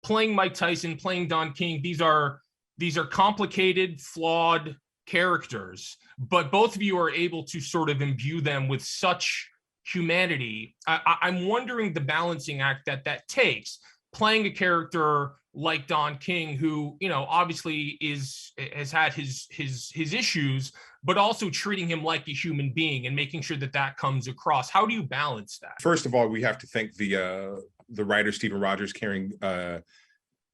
playing Mike Tyson, playing Don King, these are complicated, flawed characters, but both of you are able to sort of imbue them with such humanity. I'm wondering the balancing act that takes, playing a character like Don King, who, you know, obviously has had his issues, but also treating him like a human being and making sure that comes across. How do you balance that? First of all, we have to thank the writer Stephen Rogers, carrying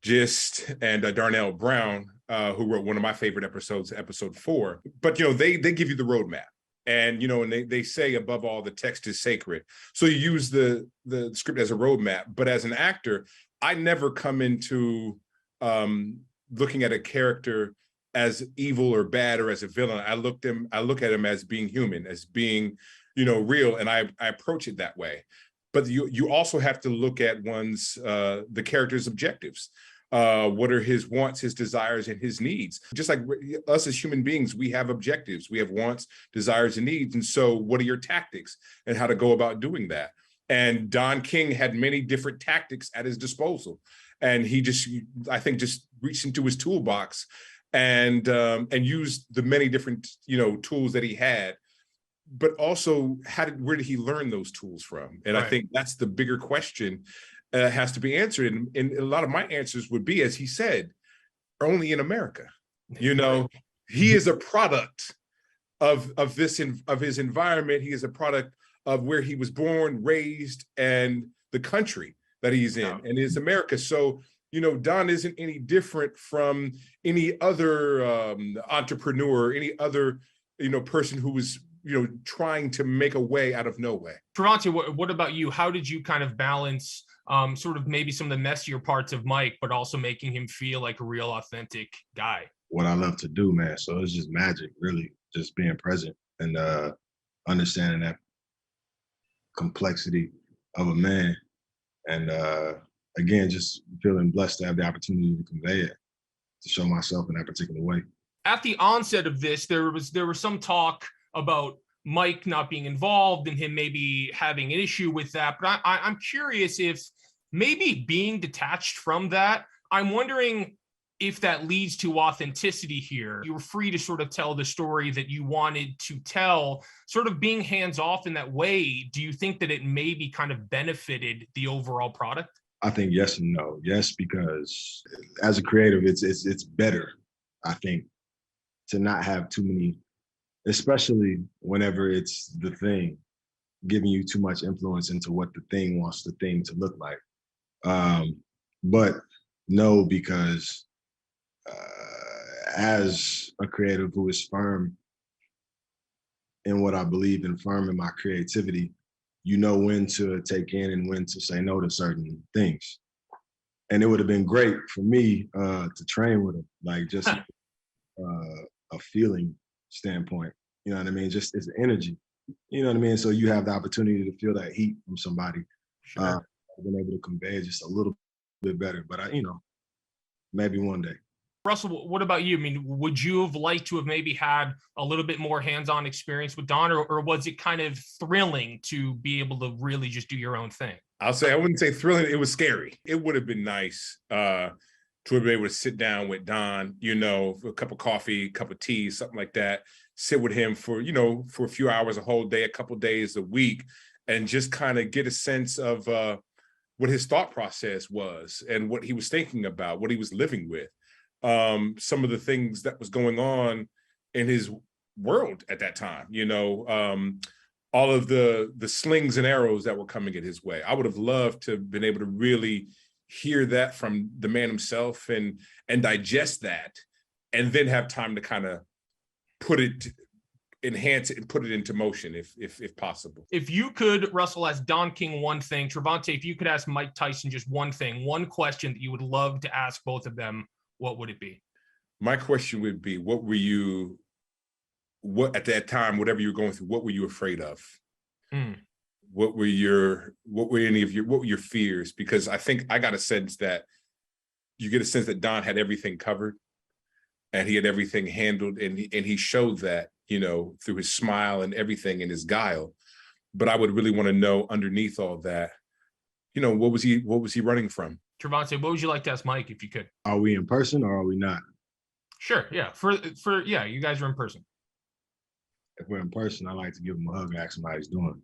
Gist, and Darnell Brown, who wrote one of my favorite episodes, episode 4. But, you know, they give you the roadmap. And, you know, and they say, above all, the text is sacred. So you use the script as a roadmap. But as an actor, I never come into looking at a character as evil or bad or as a villain. I look at him as being human, as being, you know, real. And I approach it that way. But you also have to look at the character's objectives. What are his wants, his desires, and his needs? Just like us as human beings, we have objectives. We have wants, desires, and needs. And so what are your tactics and how to go about doing that? And Don King had many different tactics at his disposal. And he I think, reached into his toolbox and used the many different, you know, tools that he had. But also, where did he learn those tools from? And right. I think that's the bigger question has to be answered. And a lot of my answers would be, as he said, only in America. You know, he is a product of his environment. He is a product of where he was born, raised, and the country that he's in, and is America. So, you know, Don isn't any different from any other entrepreneur, any other, you know, person who was, you know, trying to make a way out of no way. Trevante, what about you? How did you kind of balance sort of maybe some of the messier parts of Mike, but also making him feel like a real authentic guy? What I love to do, man. So it's just magic, really, just being present and understanding that complexity of a man. And again, just feeling blessed to have the opportunity to convey it, to show myself in that particular way. At the onset of this, there was some talk about Mike not being involved and him maybe having an issue with that. But I'm curious if maybe being detached from that, I'm wondering if that leads to authenticity here. You were free to sort of tell the story that you wanted to tell, sort of being hands off in that way. Do you think that it maybe kind of benefited the overall product? I think yes and no. Yes, because as a creative, it's better, I think, to not have too many, especially whenever it's the thing, giving you too much influence into what the thing wants the thing to look like. But no, because as a creative who is firm in what I believe and firm in my creativity, you know when to take in and when to say no to certain things. And it would have been great for me to train with him, like just a feeling standpoint, you know what I mean? Just it's energy, you know what I mean? So you have the opportunity to feel that heat from somebody. Sure. I've been able to convey it just a little bit better, but maybe one day. Russell, what about you? I mean, would you have liked to have maybe had a little bit more hands-on experience with Don, or was it kind of thrilling to be able to really just do your own thing? I wouldn't say thrilling. It was scary. It would have been nice to have been able to sit down with Don, you know, for a cup of coffee, a cup of tea, something like that, sit with him for, you know, for a few hours, a whole day, a couple of days a week, and just kind of get a sense of what his thought process was and what he was thinking about, what he was living with. Some of the things that was going on in his world at that time, you know, all of the slings and arrows that were coming at his way. I would have loved to have been able to really hear that from the man himself and digest that, and then have time to kind of enhance it and put it into motion if possible. If you could, Russell, ask Don King one thing, Trevante, if you could ask Mike Tyson just one thing, one question that you would love to ask both of them, what would it be? My question would be, what at that time, whatever you were going through, what were you afraid of? What were your fears? Because I think I got a sense that you get a sense that Don had everything covered and he had everything handled, and he showed that, you know, through his smile and everything and his guile. But I would really want to know underneath all that, you know, what was he running from? Trevante, what would you like to ask Mike if you could? Are we in person or are we not? Sure. Yeah. Yeah, you guys are in person. If we're in person, I like to give him a hug and ask him how he's doing.